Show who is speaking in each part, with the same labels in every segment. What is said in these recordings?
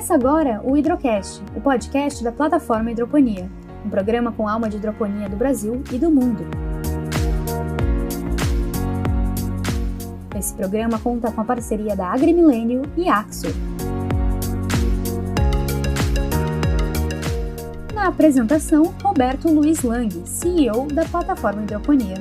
Speaker 1: Começa agora o Hidrocast, o podcast da plataforma Hidroponia, um programa com alma de hidroponia do Brasil e do mundo. Esse programa conta com a parceria da AgriMilênio e Axo. Na apresentação, Roberto Luiz Lang, CEO da plataforma Hidroponia.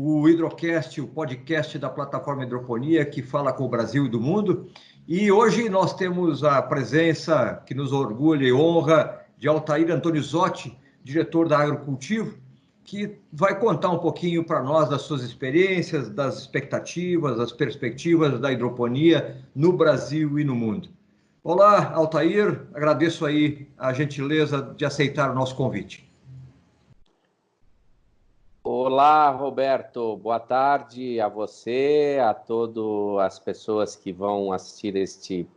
Speaker 2: O Hidrocast, o podcast da plataforma Hidroponia, que fala com o Brasil e do mundo. E hoje nós temos a presença que nos orgulha e honra de Altair Antonizotti, diretor da Agrocultivo, que vai contar um pouquinho para nós das suas experiências, das expectativas, das perspectivas da hidroponia no Brasil e no mundo. Olá, Altair, agradeço aí a gentileza de aceitar o nosso convite.
Speaker 3: Olá, Roberto. Boa tarde a você, a todas as pessoas que vão assistir este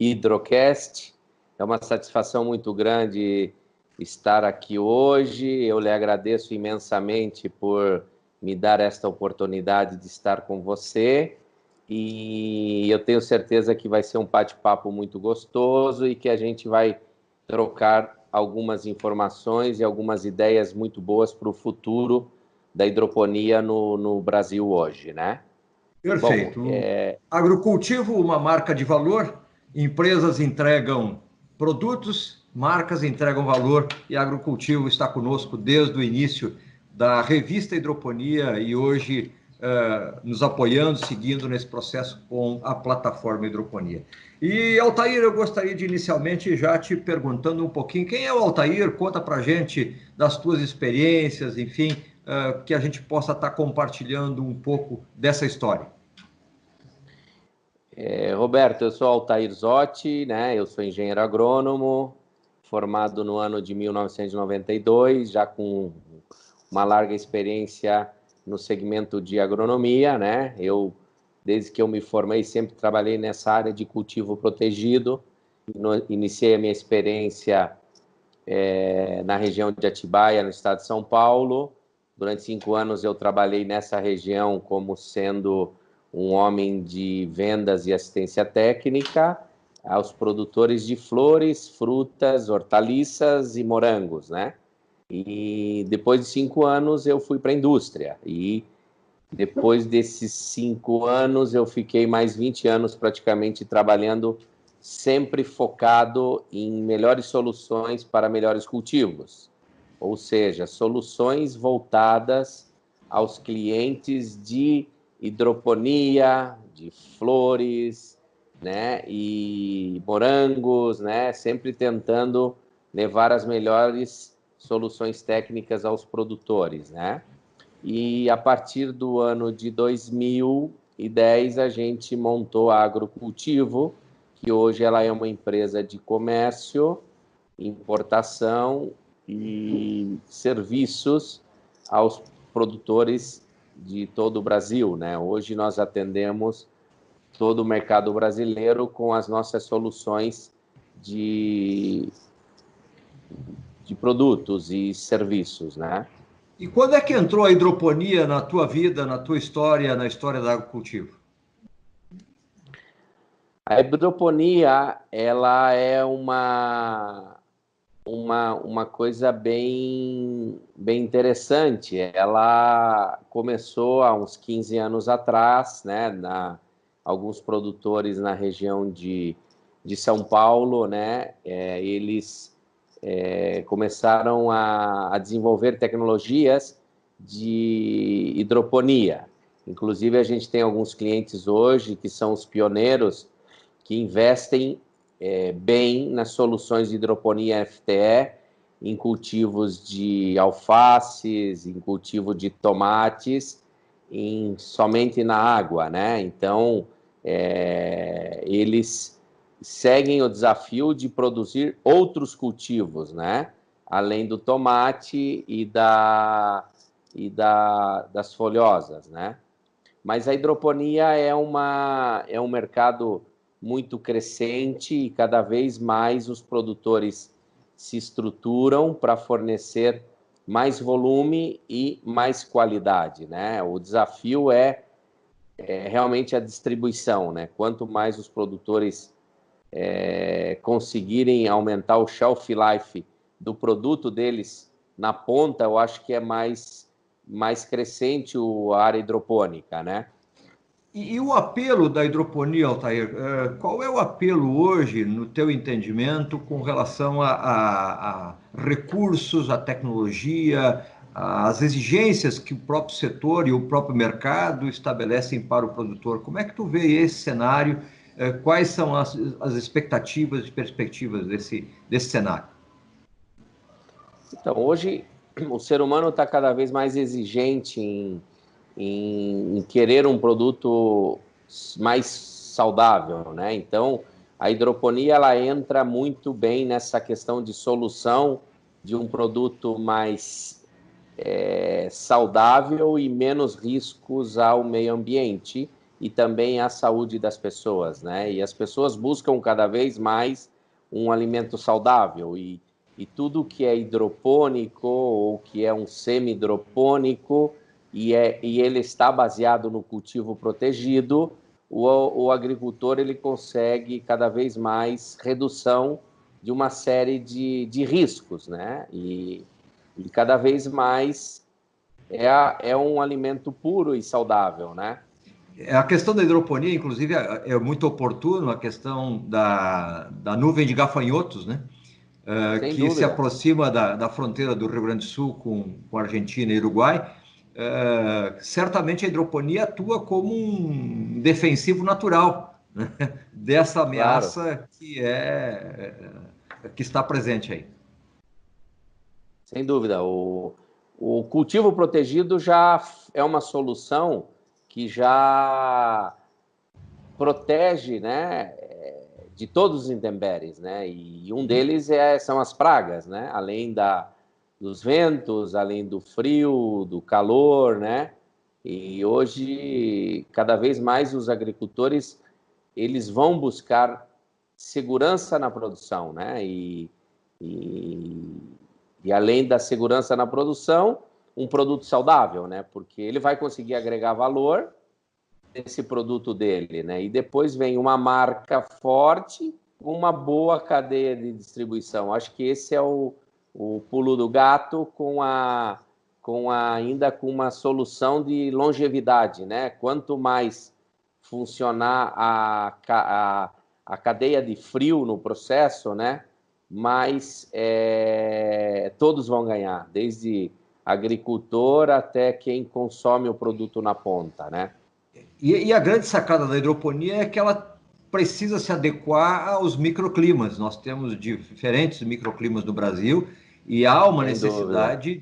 Speaker 3: Hidrocast. É uma satisfação muito grande estar aqui hoje. Eu lhe agradeço imensamente por me dar esta oportunidade de estar com você. E eu tenho certeza que vai ser um bate-papo muito gostoso e que a gente vai trocar algumas informações e algumas ideias muito boas para o futuro da hidroponia no Brasil hoje, né?
Speaker 2: Perfeito. Bom, Agrocultivo, uma marca de valor, empresas entregam produtos, marcas entregam valor e a Agrocultivo está conosco desde o início da revista Hidroponia e hoje nos apoiando, seguindo nesse processo com a plataforma Hidroponia. E, Altair, eu gostaria de inicialmente já te perguntando um pouquinho, quem é o Altair? Conta pra gente das tuas experiências, enfim, que a gente possa estar compartilhando um pouco dessa história.
Speaker 3: Roberto, eu sou Altair Zotti, né? Eu sou engenheiro agrônomo, formado no ano de 1992, já com uma larga experiência no segmento de agronomia, né? Desde que eu me formei, sempre trabalhei nessa área de cultivo protegido. Iniciei a minha experiência na região de Atibaia, no estado de São Paulo. Durante 5 anos eu trabalhei nessa região como sendo um homem de vendas e assistência técnica aos produtores de flores, frutas, hortaliças e morangos, né? E depois de 5 anos eu fui para a indústria. E depois desses 5 anos eu fiquei mais 20 anos praticamente trabalhando, sempre focado em melhores soluções para melhores cultivos. Ou seja, soluções voltadas aos clientes de hidroponia, de flores, né, e morangos, né, sempre tentando levar as melhores soluções técnicas aos produtores, né? E a partir do ano de 2010 a gente montou a Agrocultivo, que hoje ela é uma empresa de comércio, importação e serviços aos produtores de todo o Brasil, né? Hoje nós atendemos todo o mercado brasileiro com as nossas soluções de produtos e serviços, né?
Speaker 2: E quando é que entrou a hidroponia na tua vida, na tua história, na história da Agrocultivo?
Speaker 3: A hidroponia, ela é uma coisa bem interessante. Ela começou há uns 15 anos atrás, né, alguns produtores na região de São Paulo, né, eles começaram a desenvolver tecnologias de hidroponia. Inclusive, a gente tem alguns clientes hoje que são os pioneiros que investem bem nas soluções de hidroponia FTE, em cultivos de alfaces, em cultivo de tomates, somente na água, né? Então, eles seguem o desafio de produzir outros cultivos, né? Além do tomate e das folhosas, né? Mas a hidroponia é um mercado muito crescente e cada vez mais os produtores se estruturam para fornecer mais volume e mais qualidade, né? O desafio é realmente a distribuição, né? Quanto mais os produtores conseguirem aumentar o shelf life do produto deles na ponta, eu acho que é mais crescente a área hidropônica, né?
Speaker 2: E o apelo da hidroponia, Altair, qual é o apelo hoje, no teu entendimento, com relação a recursos, a tecnologia, as exigências que o próprio setor e o próprio mercado estabelecem para o produtor? Como é que tu vê esse cenário? Quais são as expectativas e perspectivas desse cenário?
Speaker 3: Então, hoje, o ser humano está cada vez mais exigente em querer um produto mais saudável, né? Então, a hidroponia ela entra muito bem nessa questão de solução de um produto mais saudável e menos riscos ao meio ambiente e também à saúde das pessoas, né? E as pessoas buscam cada vez mais um alimento saudável e tudo que é hidropônico ou que é um semi-hidropônico e ele está baseado no cultivo protegido, o agricultor ele consegue cada vez mais redução de uma série de riscos, né? E cada vez mais é um alimento puro e saudável, né?
Speaker 2: A questão da hidroponia, inclusive, é muito oportuno, a questão da nuvem de gafanhotos, né?
Speaker 3: Sem
Speaker 2: Que se
Speaker 3: dúvida.
Speaker 2: aproxima da fronteira do Rio Grande do Sul com Argentina e Uruguai. Certamente a hidroponia atua como um defensivo natural, né? Dessa ameaça, claro, que está presente aí.
Speaker 3: Sem dúvida. O cultivo protegido já é uma solução que já protege, né, de todos os intempéries, né? E um deles são as pragas, né? Além dos ventos, além do frio, do calor, né? E hoje, cada vez mais os agricultores eles vão buscar segurança na produção, né? E além da segurança na produção, um produto saudável, né? Porque ele vai conseguir agregar valor nesse produto dele, né? E depois vem uma marca forte, uma boa cadeia de distribuição. Acho que esse é o pulo do gato ainda com uma solução de longevidade, né? Quanto mais funcionar a cadeia de frio no processo, né? Mais todos vão ganhar, desde agricultor até quem consome o produto na ponta, né?
Speaker 2: E a grande sacada da hidroponia é que ela precisa se adequar aos microclimas. Nós temos diferentes microclimas no Brasil e há uma necessidade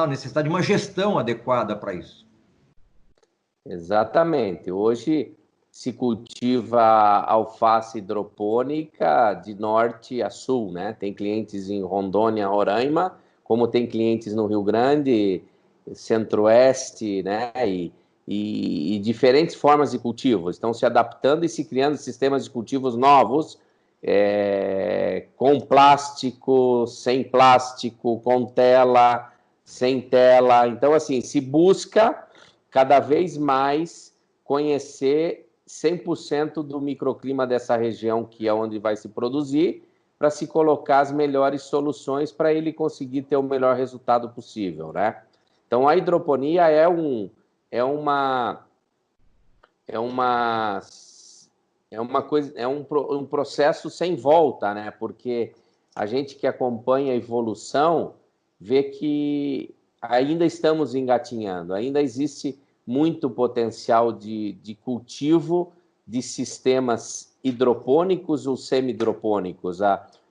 Speaker 2: necessidade de uma gestão adequada para isso.
Speaker 3: Exatamente. Hoje se cultiva alface hidropônica de norte a sul, né? Tem clientes em Rondônia, Roraima, como tem clientes no Rio Grande, Centro-Oeste, né? E diferentes formas de cultivo. Estão se adaptando e se criando sistemas de cultivos novos, com plástico, sem plástico, com tela, sem tela. Então, assim, se busca cada vez mais conhecer 100% do microclima dessa região, que é onde vai se produzir, para se colocar as melhores soluções para ele conseguir ter o melhor resultado possível, né? Então, a hidroponia é um processo sem volta, né? Porque a gente que acompanha a evolução vê que ainda estamos engatinhando, ainda existe muito potencial de cultivo de sistemas hidropônicos ou semi-hidropônicos.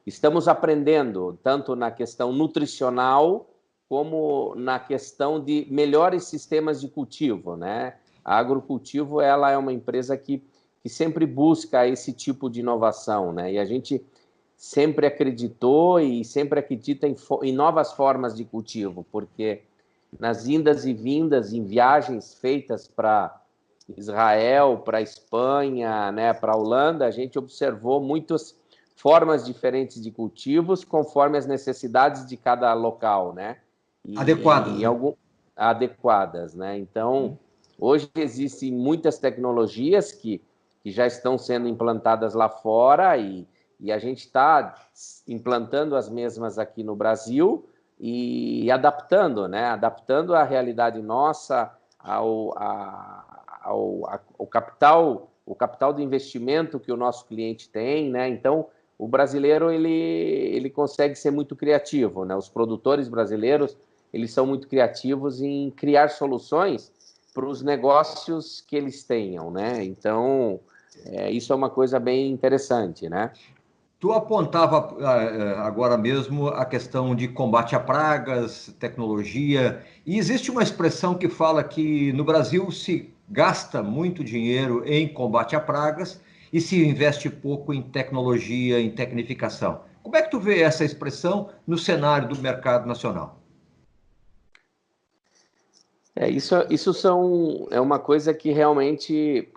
Speaker 3: Estamos aprendendo tanto na questão nutricional como na questão de melhores sistemas de cultivo, né? A Agrocultivo ela é uma empresa que sempre busca esse tipo de inovação, né? E a gente sempre acreditou e sempre acredita em novas formas de cultivo, porque nas indas e vindas, em viagens feitas para Israel, para Espanha, né, para a Holanda, a gente observou muitos formas diferentes de cultivos conforme as necessidades de cada local, né?
Speaker 2: Adequadas.
Speaker 3: Adequadas, né? Então, hoje existem muitas tecnologias que já estão sendo implantadas lá fora e a gente está implantando as mesmas aqui no Brasil e adaptando, né? Adaptando a realidade nossa ao capital, o capital de investimento que o nosso cliente tem, né? Então, o brasileiro ele consegue ser muito criativo, né? Os produtores brasileiros eles são muito criativos em criar soluções para os negócios que eles tenham, né? Então, isso é uma coisa bem interessante, né?
Speaker 2: Tu apontava agora mesmo a questão de combate a pragas, tecnologia, e existe uma expressão que fala que no Brasil se gasta muito dinheiro em combate a pragas e se investe pouco em tecnologia, em tecnificação. Como é que tu vê essa expressão no cenário do mercado nacional?
Speaker 3: Isso é uma coisa que realmente,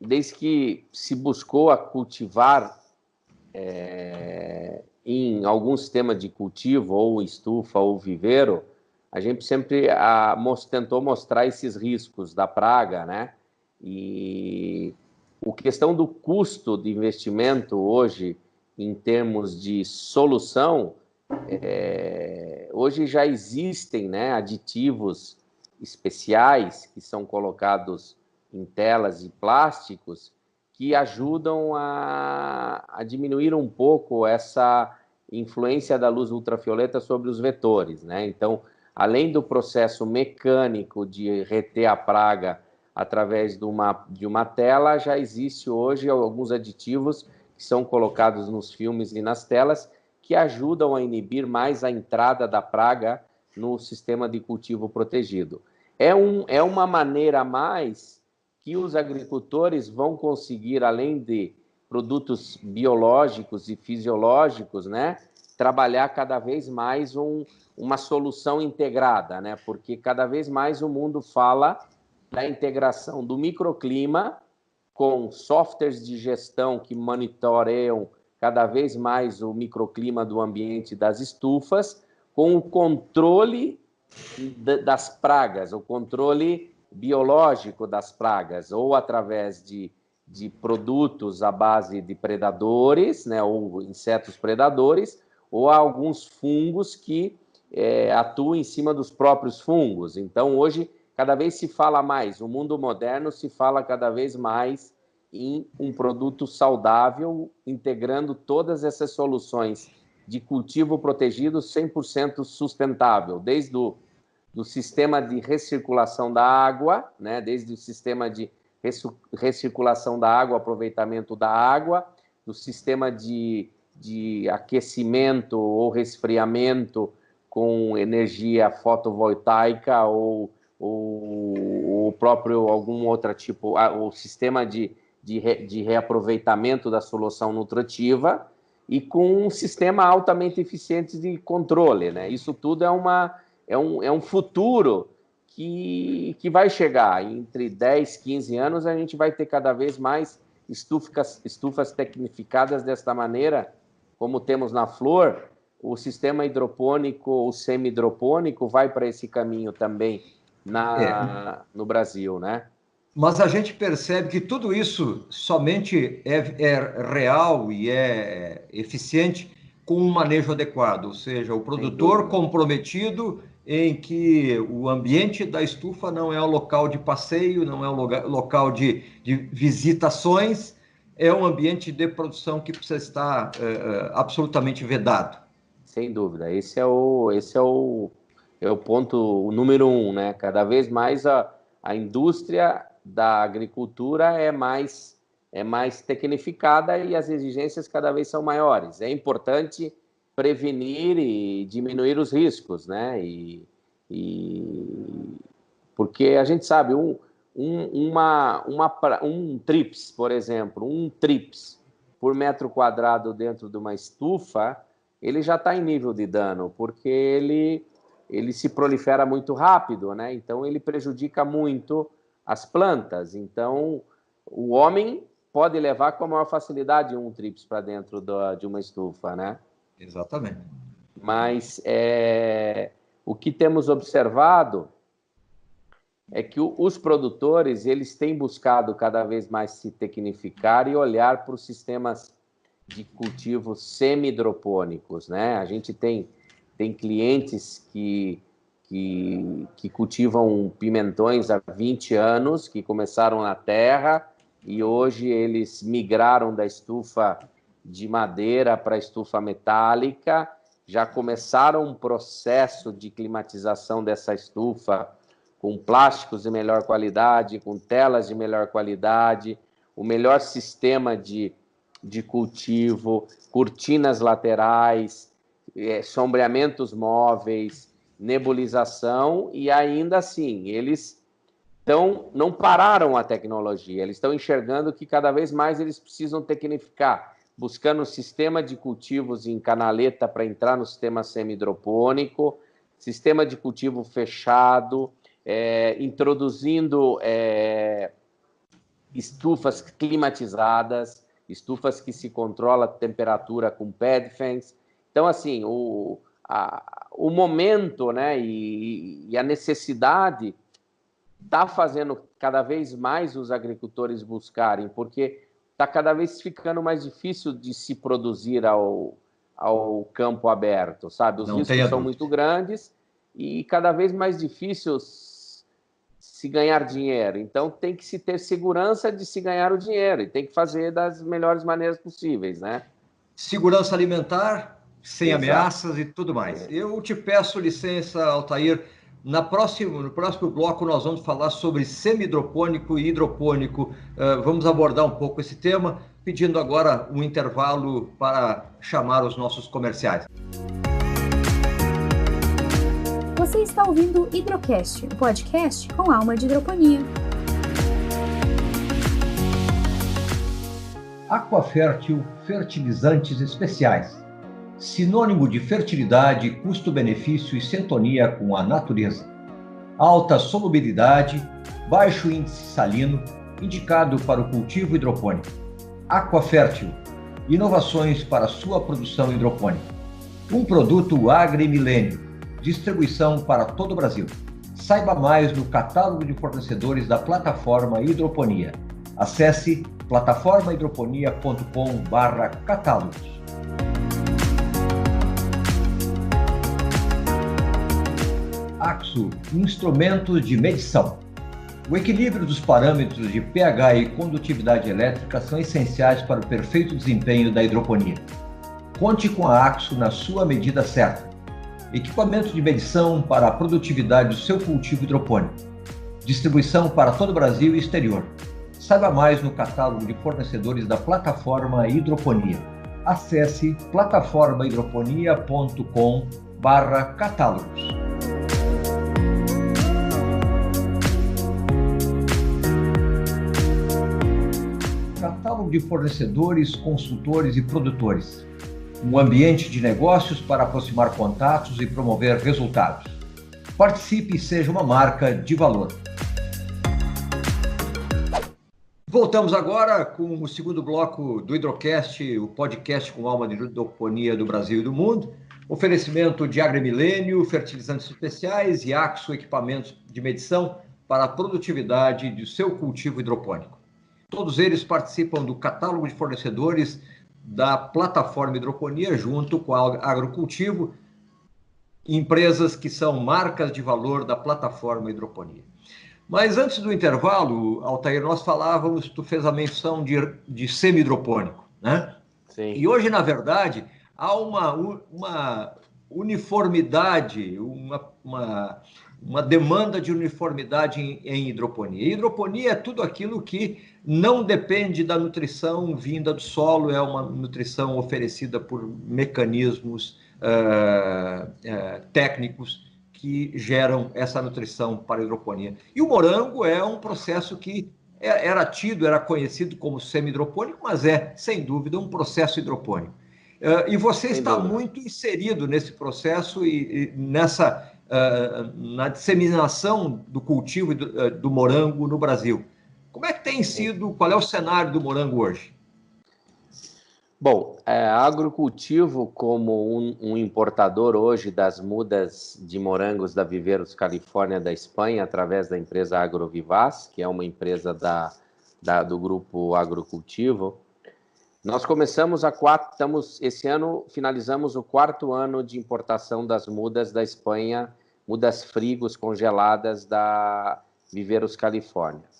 Speaker 3: desde que se buscou a cultivar em algum sistema de cultivo, ou estufa, ou viveiro, a gente sempre tentou mostrar esses riscos da praga, né? E a questão do custo de investimento hoje, em termos de solução, hoje já existem, né, aditivos especiais que são colocados em telas e plásticos que ajudam a diminuir um pouco essa influência da luz ultravioleta sobre os vetores, né? Então, além do processo mecânico de reter a praga através de uma tela, já existe hoje alguns aditivos que são colocados nos filmes e nas telas que ajudam a inibir mais a entrada da praga no sistema de cultivo protegido. É uma maneira a mais que os agricultores vão conseguir, além de produtos biológicos e fisiológicos, né, trabalhar cada vez mais uma solução integrada, né, porque cada vez mais o mundo fala da integração do microclima com softwares de gestão que monitoreiam cada vez mais o microclima do ambiente das estufas, com o controle das pragas, o controle biológico das pragas, ou através de produtos à base de predadores, né, ou insetos predadores, ou alguns fungos que atuam em cima dos próprios fungos. Então, hoje, cada vez se fala mais, o mundo moderno se fala cada vez mais em um produto saudável, integrando todas essas soluções de cultivo protegido 100% sustentável, desde do sistema de recirculação da água, né, desde o sistema de recirculação da água, aproveitamento da água, do sistema de aquecimento ou resfriamento com energia fotovoltaica ou próprio algum outro tipo, o sistema de reaproveitamento da solução nutritiva e com um sistema altamente eficiente de controle, né? Isso tudo é um futuro que vai chegar. Entre 10, 15 anos, a gente vai ter cada vez mais estufas tecnificadas desta maneira, como temos na flor. O sistema hidropônico ou semi-hidropônico vai para esse caminho também no Brasil, né?
Speaker 2: Mas a gente percebe que tudo isso somente é real e é eficiente com um manejo adequado, ou seja, o produtor comprometido em que o ambiente da estufa não é o local de passeio, não é o local de visitações, é um ambiente de produção que precisa estar absolutamente vedado.
Speaker 3: Sem dúvida, esse é o ponto número 1, né? Cada vez mais a indústria da agricultura é mais tecnificada e as exigências cada vez são maiores. É importante prevenir e diminuir os riscos, né? Porque a gente sabe, um trips, por exemplo, um trips por metro quadrado dentro de uma estufa, ele já está em nível de dano, porque ele se prolifera muito rápido, né? Então ele prejudica muito as plantas. Então o homem pode levar com a maior facilidade um TRIPS para dentro de uma estufa, né?
Speaker 2: Exatamente.
Speaker 3: Mas o que temos observado é que os produtores eles têm buscado cada vez mais se tecnificar e olhar para os sistemas de cultivo semi-hidropônicos, né? A gente tem clientes que cultivam pimentões há 20 anos, que começaram na terra e hoje eles migraram da estufa de madeira para a estufa metálica, já começaram um processo de climatização dessa estufa com plásticos de melhor qualidade, com telas de melhor qualidade, o melhor sistema de cultivo, cortinas laterais, sombreamentos móveis, nebulização, e ainda assim, eles não pararam a tecnologia, eles estão enxergando que cada vez mais eles precisam tecnificar, buscando um sistema de cultivos em canaleta para entrar no sistema semi-hidropônico, sistema de cultivo fechado, introduzindo estufas climatizadas, estufas que se controla a temperatura com pad fans. Então, assim, o momento, né, e a necessidade está fazendo cada vez mais os agricultores buscarem, porque está cada vez ficando mais difícil de se produzir ao campo aberto, sabe? Os riscos são muito grandes e cada vez mais difícil se ganhar dinheiro. Então, tem que se ter segurança de se ganhar o dinheiro e tem que fazer das melhores maneiras possíveis, né?
Speaker 2: Segurança alimentar, sem ameaças e tudo mais. Eu te peço licença, Altair. No próximo bloco, nós vamos falar sobre semi-hidropônico e hidropônico. Vamos abordar um pouco esse tema, pedindo agora um intervalo para chamar os nossos comerciais.
Speaker 1: Você está ouvindo o Hidrocast, o podcast com alma de hidroponia.
Speaker 2: Aquafértil Fertilizantes Especiais. Sinônimo de fertilidade, custo-benefício e sintonia com a natureza. Alta solubilidade, baixo índice salino, indicado para o cultivo hidropônico. Aquafértil, inovações para sua produção hidropônica. Um produto AgriMilênio, distribuição para todo o Brasil. Saiba mais no catálogo de fornecedores da plataforma Hidroponia. Acesse plataformahidroponia.com/catálogos. AXO, instrumentos de medição. O equilíbrio dos parâmetros de pH e condutividade elétrica são essenciais para o perfeito desempenho da hidroponia. Conte com a AXO na sua medida certa. Equipamento de medição para a produtividade do seu cultivo hidropônico. Distribuição para todo o Brasil e exterior. Saiba mais no catálogo de fornecedores da plataforma Hidroponia. Acesse plataformahidroponia.com/catálogos. Catálogo de fornecedores, consultores e produtores. Um ambiente de negócios para aproximar contatos e promover resultados. Participe e seja uma marca de valor. Voltamos agora com o segundo bloco do Hidrocast, o podcast com alma de hidroponia do Brasil e do mundo. Oferecimento de AgriMilênio, fertilizantes especiais e AXO, equipamentos de medição para a produtividade do seu cultivo hidropônico. Todos eles participam do catálogo de fornecedores da plataforma Hidroponia, junto com a Agrocultivo, empresas que são marcas de valor da plataforma Hidroponia. Mas antes do intervalo, Altair, nós falávamos, tu fez a menção de semi-hidropônico, né?
Speaker 3: Sim.
Speaker 2: E hoje, na verdade, há uma uniformidade, uma demanda de uniformidade em hidroponia. Hidroponia é tudo aquilo que não depende da nutrição vinda do solo, é uma nutrição oferecida por mecanismos técnicos que geram essa nutrição para a hidroponia. E o morango é um processo que era conhecido como semi-hidropônico, mas é, sem dúvida, um processo hidropônico. E você está muito inserido nesse processo e na disseminação do cultivo do morango no Brasil. Como é que tem sido, qual é o cenário do morango hoje?
Speaker 3: Bom, agrocultivo como um importador hoje das mudas de morangos da Viveiros Califórnia da Espanha, através da empresa Agrovivaz, que é uma empresa do grupo Agrocultivo. Nós começamos esse ano finalizamos o 4º ano de importação das mudas da Espanha, mudas frigos congeladas da Viveiros Califórnia.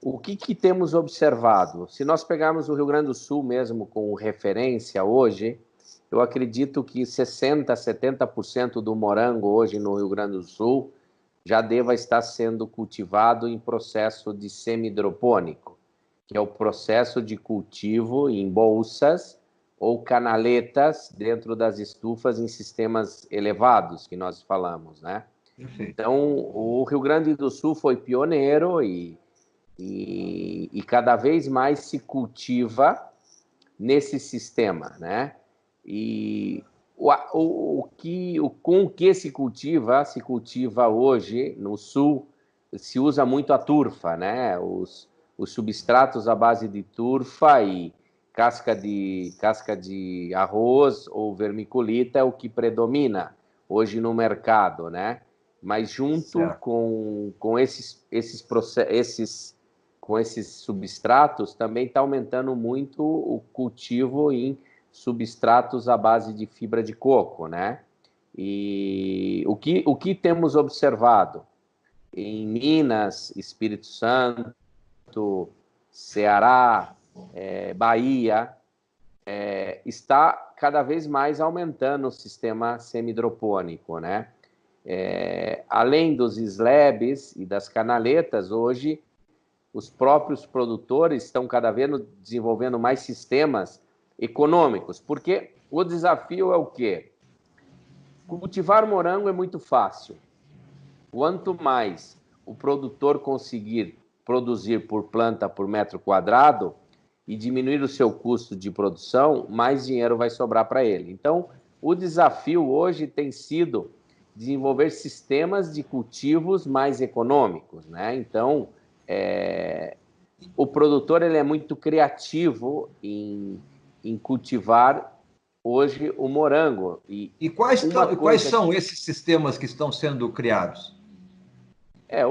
Speaker 3: O que temos observado? Se nós pegarmos o Rio Grande do Sul mesmo como referência hoje, eu acredito que 60%, 70% do morango hoje no Rio Grande do Sul já deva estar sendo cultivado em processo de semi-hidropônico, que é o processo de cultivo em bolsas ou canaletas dentro das estufas em sistemas elevados, que nós falamos, né? Então, o Rio Grande do Sul foi pioneiro e cada vez mais se cultiva nesse sistema, né? E com o que se cultiva hoje no Sul, se usa muito a turfa, né? Os substratos à base de turfa e casca de arroz ou vermiculita é o que predomina hoje no mercado, né? Mas junto com esses substratos, também está aumentando muito o cultivo em substratos à base de fibra de coco, né? E o que temos observado em Minas, Espírito Santo, Ceará, Bahia, está cada vez mais aumentando o sistema semi-hidropônico, né? Além dos slabs e das canaletas, hoje os próprios produtores estão cada vez desenvolvendo mais sistemas econômicos, porque o desafio é o quê? Cultivar morango é muito fácil. Quanto mais o produtor conseguir produzir por planta por metro quadrado e diminuir o seu custo de produção, mais dinheiro vai sobrar para ele. Então, o desafio hoje tem sido desenvolver sistemas de cultivos mais econômicos, né? Então, o produtor ele é muito criativo em cultivar hoje o morango.
Speaker 2: E quais são esses sistemas que estão sendo criados?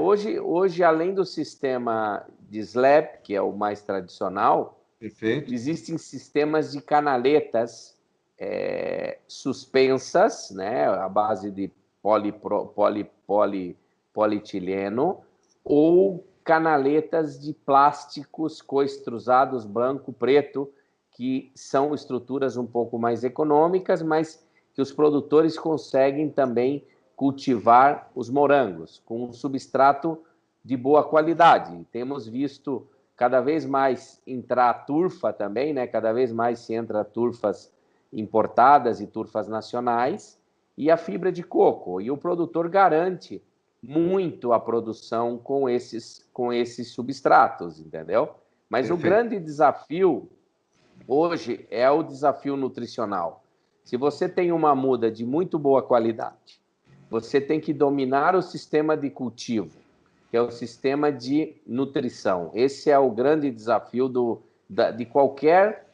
Speaker 3: Hoje, além do sistema de slab, que é o mais tradicional,
Speaker 2: perfeito,
Speaker 3: existem sistemas de canaletas suspensas, né, à base de polietileno, ou canaletas de plásticos coextrusados branco, preto, que são estruturas um pouco mais econômicas, mas que os produtores conseguem também cultivar os morangos com um substrato de boa qualidade. Temos visto cada vez mais entrar turfa também, né? Cada vez mais se entra turfas importadas e turfas nacionais, e a fibra de coco. E o produtor garante muito a produção com esses substratos, entendeu? Mas perfeito. O grande desafio hoje é o desafio nutricional. Se você tem uma muda de muito boa qualidade, você tem que dominar o sistema de cultivo, que é o sistema de nutrição. Esse é o grande desafio de qualquer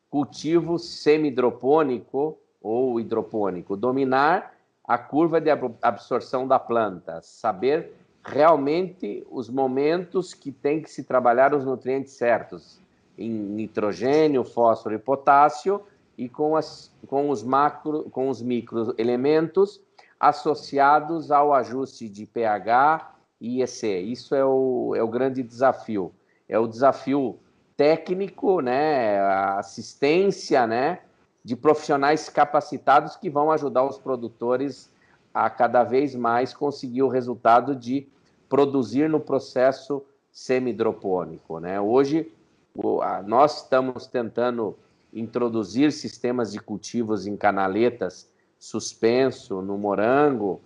Speaker 3: cultivo semi-hidropônico ou hidropônico. Dominar a curva de absorção da planta, saber realmente os momentos que tem que se trabalhar os nutrientes certos, em nitrogênio, fósforo e potássio, e com os microelementos associados ao ajuste de pH e EC. Isso é o grande desafio. É o desafio técnico, né, a assistência, né, de profissionais capacitados que vão ajudar os produtores a cada vez mais conseguir o resultado de produzir no processo semi-hidropônico, né? Hoje, nós estamos tentando introduzir sistemas de cultivos em canaletas suspenso no morango.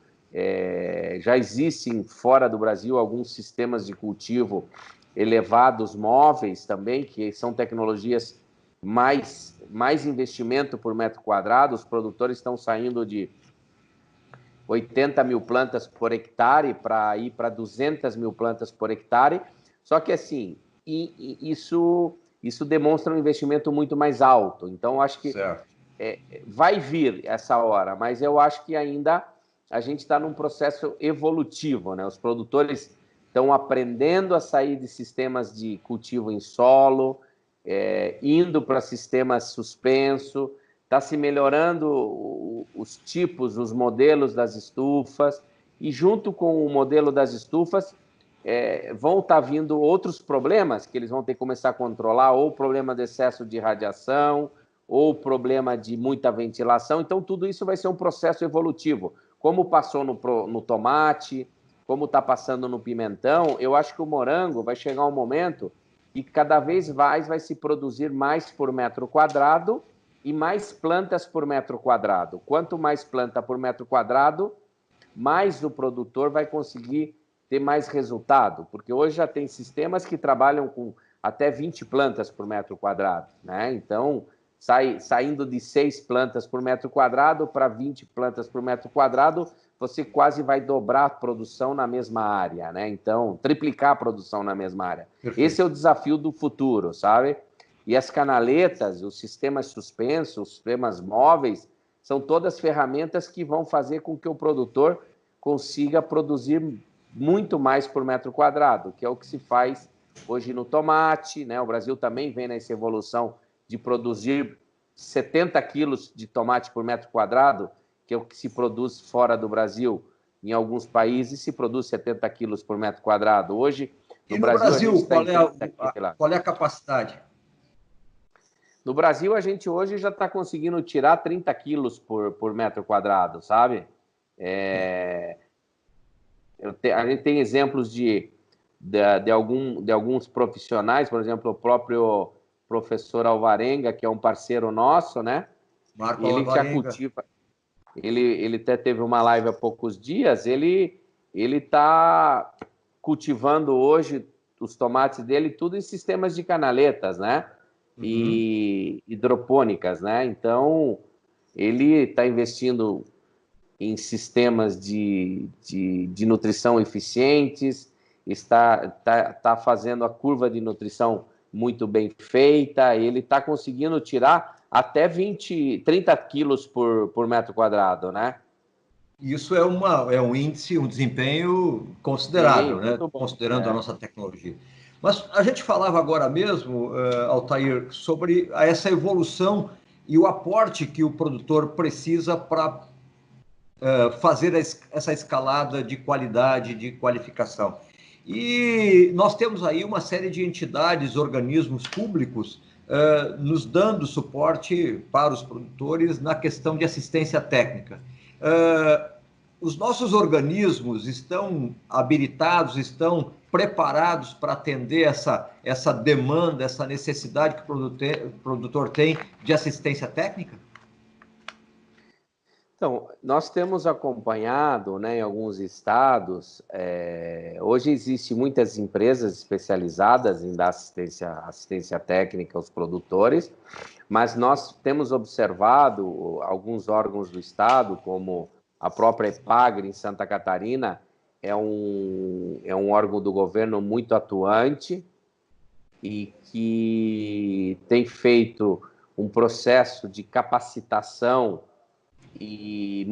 Speaker 3: Já existem fora do Brasil alguns sistemas de cultivo elevados móveis também, que são tecnologias mais investimento por metro quadrado. Os produtores estão saindo de 80 mil plantas por hectare para ir para 200 mil plantas por hectare, Só que, assim, isso demonstra um investimento muito mais alto. Então, acho que vai vir essa hora, mas eu acho que ainda a gente está num processo evolutivo, né? Os produtores estão aprendendo a sair de sistemas de cultivo em solo, indo para sistemas suspenso, está se melhorando os tipos, os modelos das estufas, e junto com o modelo das estufas vão estar vindo outros problemas que eles vão ter que começar a controlar, ou problema de excesso de radiação, ou problema de muita ventilação. Então, tudo isso vai ser um processo evolutivo. Como passou no tomate, como está passando no pimentão, eu acho que o morango vai chegar um momento que cada vez mais vai se produzir mais por metro quadrado e mais plantas por metro quadrado. Quanto mais planta por metro quadrado, mais o produtor vai conseguir ter mais resultado, porque hoje já tem sistemas que trabalham com até 20 plantas por metro quadrado, né? Então, saindo de 6 plantas por metro quadrado para 20 plantas por metro quadrado, você quase vai dobrar a produção na mesma área, né? Então, triplicar a produção na mesma área. Perfeito. Esse é o desafio do futuro, sabe? E as canaletas, os sistemas suspensos, os sistemas móveis, são todas ferramentas que vão fazer com que o produtor consiga produzir muito mais por metro quadrado, que é o que se faz hoje no tomate, né? O Brasil também vem nessa evolução de produzir 70 quilos de tomate por metro quadrado, que é o que se produz fora do Brasil. Em alguns países se produz 70 quilos por metro quadrado. Hoje, no Brasil
Speaker 2: qual é a capacidade?
Speaker 3: No Brasil, a gente hoje já está conseguindo tirar 30 quilos por metro quadrado, sabe? A gente tem exemplos de alguns profissionais, por exemplo, o próprio professor Alvarenga, que é um parceiro nosso, né?
Speaker 2: Marco ele Alvarenga.
Speaker 3: Já cultiva. Ele até teve uma live há poucos dias. Ele está cultivando hoje os tomates dele tudo em sistemas de canaletas, né? E hidropônicas, né? Então, ele está investindo em sistemas de nutrição eficientes, está fazendo a curva de nutrição muito bem feita, ele está conseguindo tirar até 30 quilos por metro quadrado, né?
Speaker 2: Isso é um índice, um desempenho considerável,
Speaker 3: sim,
Speaker 2: né? Considerando a nossa tecnologia. Mas a gente falava agora mesmo, Altair, sobre essa evolução e o aporte que o produtor precisa para fazer essa escalada de qualidade, de qualificação. E nós temos aí uma série de entidades, organismos públicos, nos dando suporte para os produtores na questão de assistência técnica. Os nossos organismos estão habilitados, estão preparados para atender essa demanda, essa necessidade que o produtor tem de assistência técnica?
Speaker 3: Então, nós temos acompanhado, né, em alguns estados, hoje existem muitas empresas especializadas em dar assistência técnica aos produtores, mas nós temos observado alguns órgãos do estado, como a própria EPAGRE em Santa Catarina, é um órgão do governo muito atuante e que tem feito um processo de capacitação e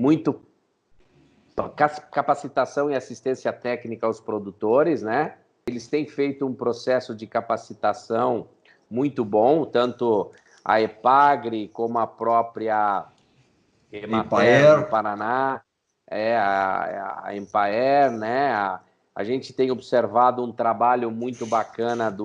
Speaker 3: capacitação e assistência técnica aos produtores, né? Eles têm feito um processo de capacitação muito bom, tanto a EPAGRE como a própria Emater no Paraná, a Empaer, né? A gente tem observado um trabalho muito bacana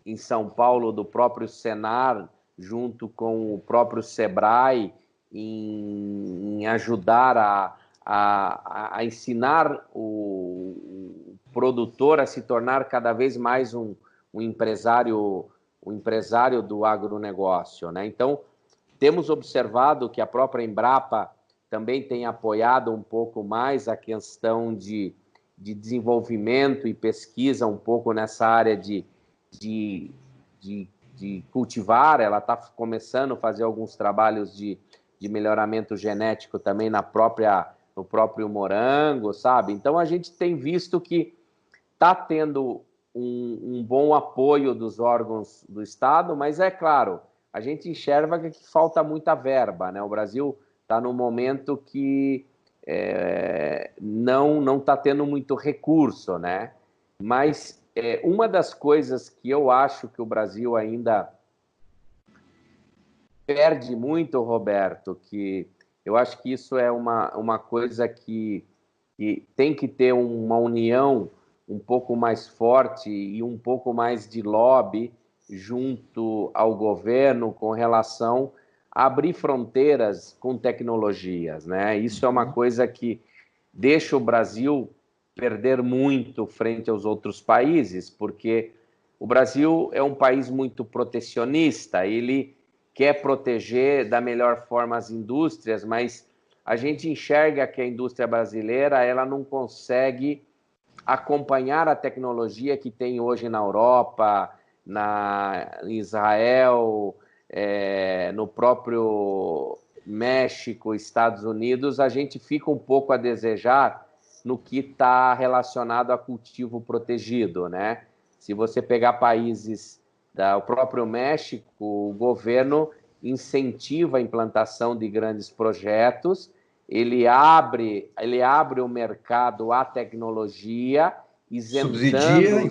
Speaker 3: em São Paulo, do próprio Senar, junto com o próprio Sebrae, em ajudar a ensinar o produtor a se tornar cada vez mais um empresário do agronegócio, né? Então, temos observado que a própria Embrapa também tem apoiado um pouco mais a questão de desenvolvimento e pesquisa um pouco nessa área de cultivar. Ela está começando a fazer alguns trabalhos de melhoramento genético também no próprio morango, sabe? Então, a gente tem visto que está tendo um bom apoio dos órgãos do Estado, mas é claro, a gente enxerga que falta muita verba, né? O Brasil está num momento que não está tendo muito recurso, né? Mas uma das coisas que eu acho que o Brasil ainda perde muito, Roberto, que eu acho que isso é uma coisa que tem que ter uma união um pouco mais forte e um pouco mais de lobby junto ao governo com relação a abrir fronteiras com tecnologias, né? Isso é uma coisa que deixa o Brasil perder muito frente aos outros países, porque o Brasil é um país muito protecionista, ele quer proteger da melhor forma as indústrias, mas a gente enxerga que a indústria brasileira ela não consegue acompanhar a tecnologia que tem hoje na Europa, em Israel, no próprio México, Estados Unidos. A gente fica um pouco a desejar no que está relacionado a cultivo protegido, né? Se você pegar países do próprio México, o governo incentiva a implantação de grandes projetos, ele abre o mercado à tecnologia, isentando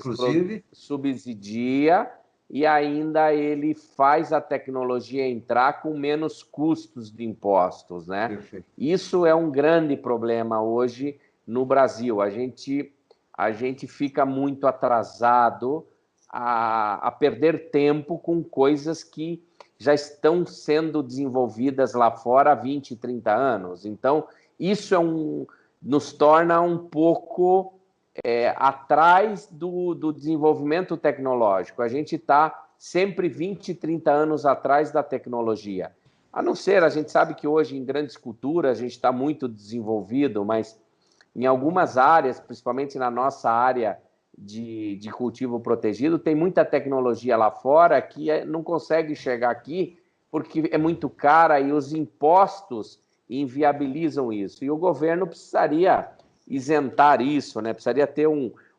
Speaker 3: subsidia, e ainda ele faz a tecnologia entrar com menos custos de impostos, né? Perfeito. Isso é um grande problema hoje no Brasil. A gente fica muito atrasado a perder tempo com coisas que já estão sendo desenvolvidas lá fora há 20, 30 anos. Então, isso nos torna um pouco atrás do desenvolvimento tecnológico. A gente está sempre 20, 30 anos atrás da tecnologia. A não ser, a gente sabe que hoje em grandes culturas a gente está muito desenvolvido, mas em algumas áreas, principalmente na nossa área de cultivo protegido, tem muita tecnologia lá fora que não consegue chegar aqui porque é muito cara e os impostos inviabilizam isso. E o governo precisaria isentar isso, né? Precisaria ter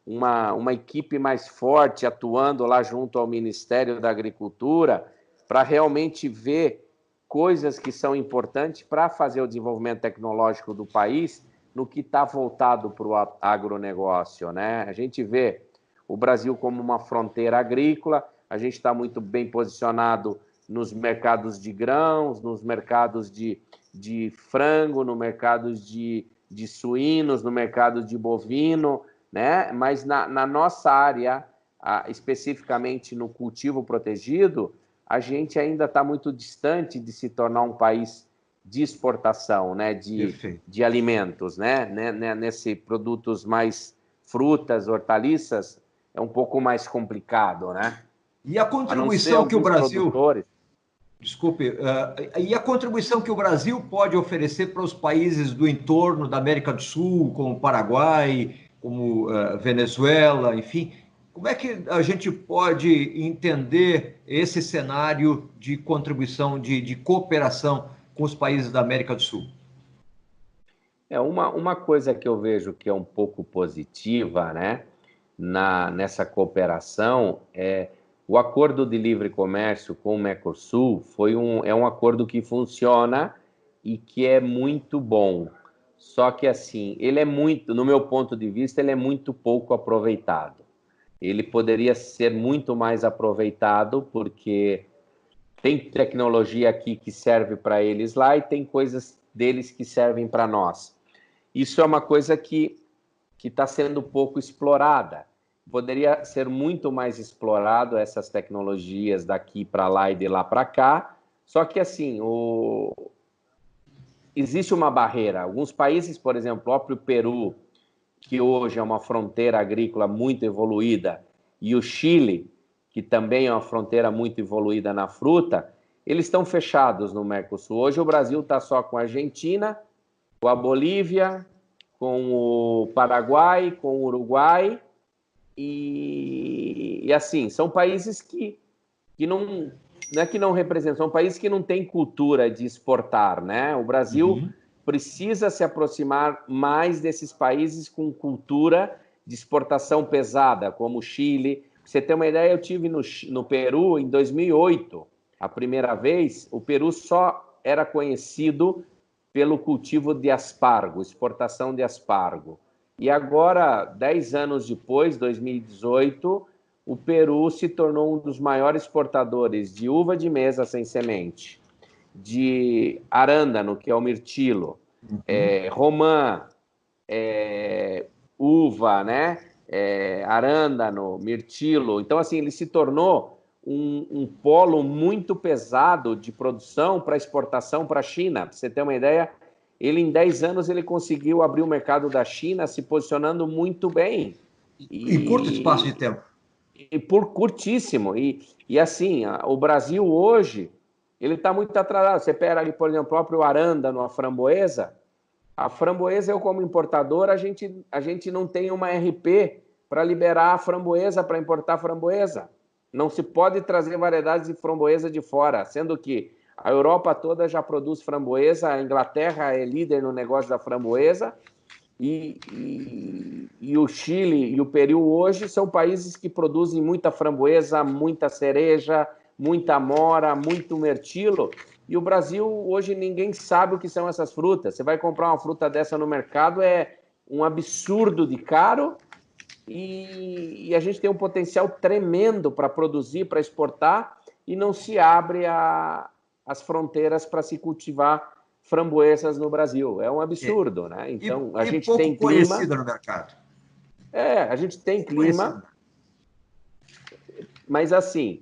Speaker 3: uma equipe mais forte atuando lá junto ao Ministério da Agricultura para realmente ver coisas que são importantes para fazer o desenvolvimento tecnológico do país no que está voltado para o agronegócio, né? A gente vê o Brasil como uma fronteira agrícola, a gente está muito bem posicionado nos mercados de grãos, nos mercados de frango, no mercado de suínos, no mercado de bovino, né? Mas na nossa área, especificamente no cultivo protegido, a gente ainda está muito distante de se tornar um país de exportação, né, de alimentos, né, nesse produtos mais frutas, hortaliças, é um pouco mais complicado, né?
Speaker 2: E a contribuição que o Brasil... Desculpe, e a contribuição que o Brasil pode oferecer para os países do entorno da América do Sul, como Paraguai, como Venezuela, enfim, como é que a gente pode entender esse cenário de contribuição, de cooperação com os países da América do Sul?
Speaker 3: Uma coisa que eu vejo que é um pouco positiva, né, nessa cooperação é o acordo de livre comércio com o Mercosul é um acordo que funciona e que é muito bom. Só que, assim, ele é muito, no meu ponto de vista, ele é muito pouco aproveitado. Ele poderia ser muito mais aproveitado porque tem tecnologia aqui que serve para eles lá e tem coisas deles que servem para nós. Isso é uma coisa que está sendo pouco explorada. Poderia ser muito mais explorado essas tecnologias daqui para lá e de lá para cá, só que, assim, existe uma barreira. Alguns países, por exemplo, o próprio Peru, que hoje é uma fronteira agrícola muito evoluída, e o Chile, que também é uma fronteira muito evoluída na fruta, eles estão fechados no Mercosul. Hoje o Brasil está só com a Argentina, com a Bolívia, com o Paraguai, com o Uruguai, e assim, são países que não é que não representam, são países que não têm cultura de exportar, né? O Brasil precisa se aproximar mais desses países com cultura de exportação pesada, como o Chile. Pra você ter uma ideia, eu tive no Peru em 2008, a primeira vez. O Peru só era conhecido pelo cultivo de aspargo, exportação de aspargo. E agora, 10 anos depois, 2018, o Peru se tornou um dos maiores exportadores de uva de mesa sem semente, de arándano, que é o mirtilo, romã, uva, né? Arándano, mirtilo. Então, assim, ele se tornou um polo muito pesado de produção para exportação para a China. Para você ter uma ideia, ele em 10 anos ele conseguiu abrir o mercado da China se posicionando muito bem.
Speaker 2: Em curto espaço de tempo.
Speaker 3: E por curtíssimo. E assim, o Brasil hoje, ele está muito atrasado. Você pega ali, por exemplo, o próprio arándano, a framboesa. A framboesa, eu como importador, a gente não tem uma RP para liberar a framboesa, para importar framboesa. Não se pode trazer variedades de framboesa de fora, sendo que a Europa toda já produz framboesa, a Inglaterra é líder no negócio da framboesa, e o Chile e o Peru hoje são países que produzem muita framboesa, muita cereja, muita amora, muito mirtilo. E o Brasil, hoje, ninguém sabe o que são essas frutas. Você vai comprar uma fruta dessa no mercado, é um absurdo de caro, e a gente tem um potencial tremendo para produzir, para exportar, e não se abre as fronteiras para se cultivar framboesas no Brasil. É um absurdo, né? Então, a gente
Speaker 2: pouco
Speaker 3: tem clima...
Speaker 2: conhecida no mercado.
Speaker 3: A gente tem clima, mas assim...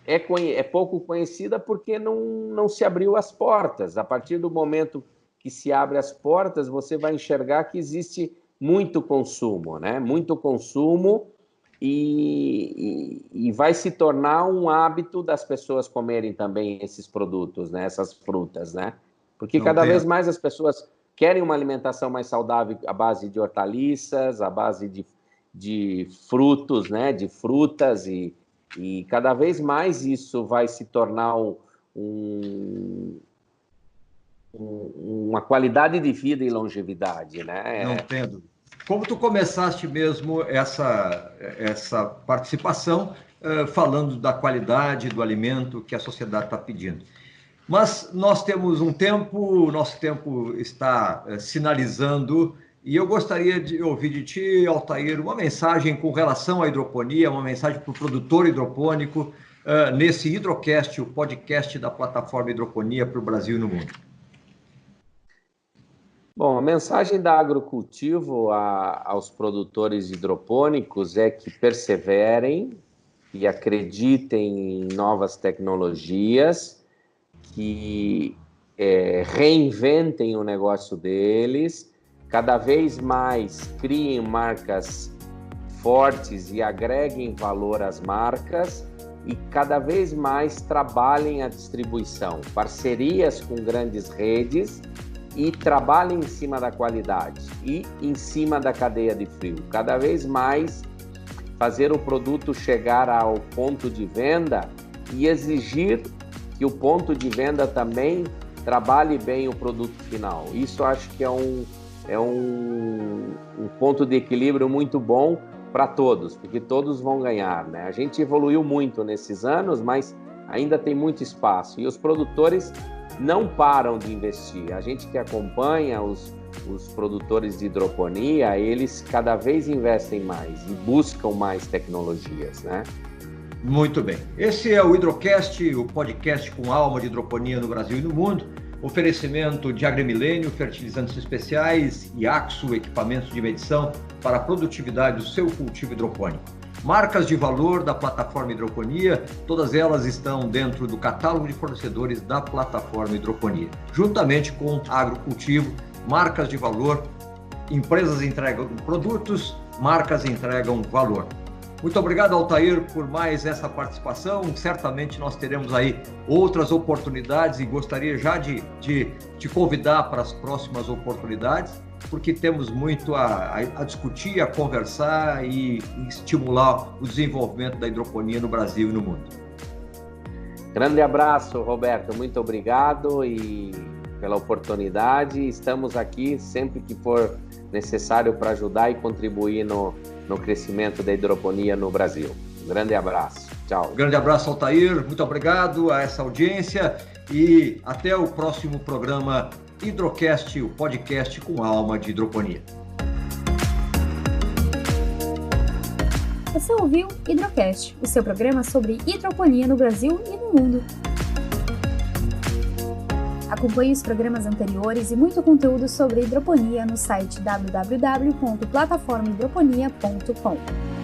Speaker 3: É pouco conhecida porque não se abriu as portas. A partir do momento que se abre as portas, você vai enxergar que existe muito consumo, né? Muito consumo, e vai se tornar um hábito das pessoas comerem também esses produtos, né? Essas frutas, né? Porque cada vez mais as pessoas querem uma alimentação mais saudável à base de hortaliças, à base de frutos, né? De frutas, e cada vez mais isso vai se tornar uma qualidade de vida e longevidade, né?
Speaker 2: Não entendo. Como tu começaste mesmo essa participação falando da qualidade do alimento que a sociedade está pedindo. Mas nós temos um tempo, o nosso tempo está sinalizando, e eu gostaria de ouvir de ti, Altair, uma mensagem com relação à hidroponia, uma mensagem para o produtor hidropônico, nesse Hidrocast, o podcast da plataforma Hidroponia para o Brasil e no mundo.
Speaker 3: Bom, a mensagem da Agrocultivo aos produtores hidropônicos é que perseverem e acreditem em novas tecnologias, que reinventem o negócio deles, cada vez mais criem marcas fortes e agreguem valor às marcas, e cada vez mais trabalhem a distribuição, parcerias com grandes redes, e trabalhem em cima da qualidade e em cima da cadeia de frio. Cada vez mais fazer o produto chegar ao ponto de venda e exigir que o ponto de venda também trabalhe bem o produto final. Isso acho que é um ponto de equilíbrio muito bom para todos, porque todos vão ganhar, né? A gente evoluiu muito nesses anos, mas ainda tem muito espaço, e os produtores não param de investir. A gente que acompanha os produtores de hidroponia, eles cada vez investem mais e buscam mais tecnologias, né?
Speaker 2: Muito bem. Esse é o Hidrocast, o podcast com alma de hidroponia no Brasil e no mundo. Oferecimento de Agromilênio, fertilizantes especiais, e Axo, equipamentos de medição para a produtividade do seu cultivo hidropônico. Marcas de valor da plataforma Hidroponia, todas elas estão dentro do catálogo de fornecedores da plataforma Hidroponia. Juntamente com Agrocultivo, marcas de valor, empresas entregam produtos, marcas entregam valor. Muito obrigado, Altair, por mais essa participação. Certamente nós teremos aí outras oportunidades, e gostaria já de te convidar para as próximas oportunidades, porque temos muito a discutir, a conversar e estimular o desenvolvimento da hidroponia no Brasil e no mundo.
Speaker 3: Grande abraço, Roberto. Muito obrigado, e pela oportunidade. Estamos aqui sempre que for necessário para ajudar e contribuir no crescimento da hidroponia no Brasil. Um grande abraço. Tchau.
Speaker 2: Um grande abraço, Altair. Muito obrigado a essa audiência e até o próximo programa Hidrocast, o podcast com alma de hidroponia.
Speaker 1: Você ouviu Hidrocast, o seu programa sobre hidroponia no Brasil e no mundo. Acompanhe os programas anteriores e muito conteúdo sobre hidroponia no site www.plataformahidroponia.com.